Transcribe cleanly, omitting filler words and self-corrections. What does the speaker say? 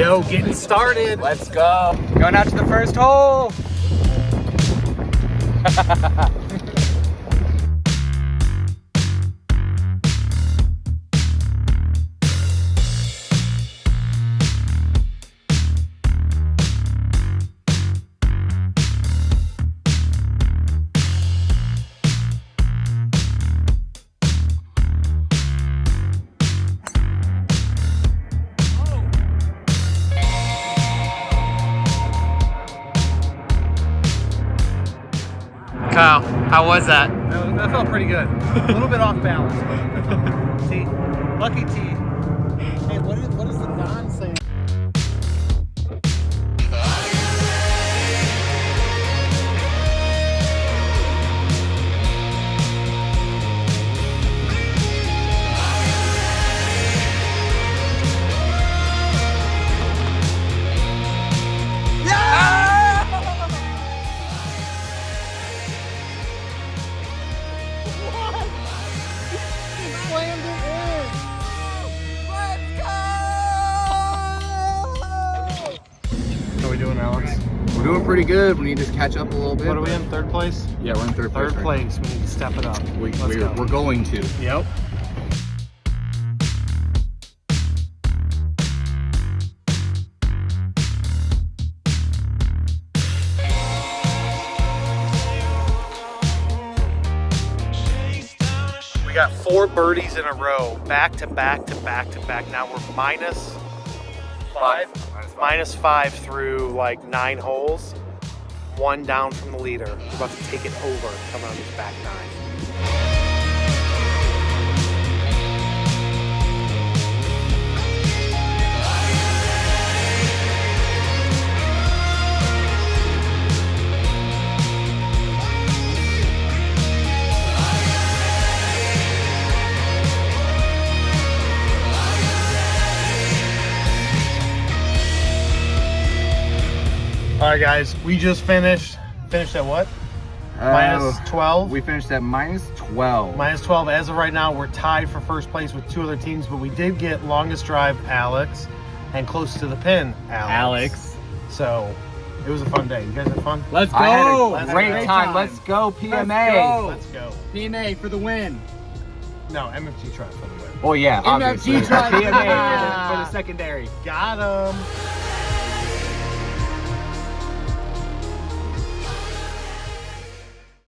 go, getting started. Let's go. Going out to the first hole. Kyle, how was that? That felt pretty good. A little bit off balance. T. Lucky T. Hey, what is the Don saying? How are we doing, Alex? We're doing pretty good. We need to catch up a little bit. What are we in? Third place? Yeah, we're in third place. Third place. We need to step it up. Let's Let's go. We're going to. Yep. We got 4 birdies in a row, back to back to back to back. Now we're minus 5 through like 9 holes. 1 down from the leader. We're about to take it over coming on these back 9. All right, guys, we just finished at what? Minus 12? We finished at minus 12. Minus 12. As of right now, we're tied for first place with 2 other teams, but we did get longest drive, Alex, and close to the pin, Alex. So, it was a fun day. You guys had fun? Let's go. I had I a great time. Let's go, PMA. Let's go. PMA for the win. No, MFG Tribe for the win. Oh, yeah, obviously. MFG Tribe. PMA for the secondary. Got him.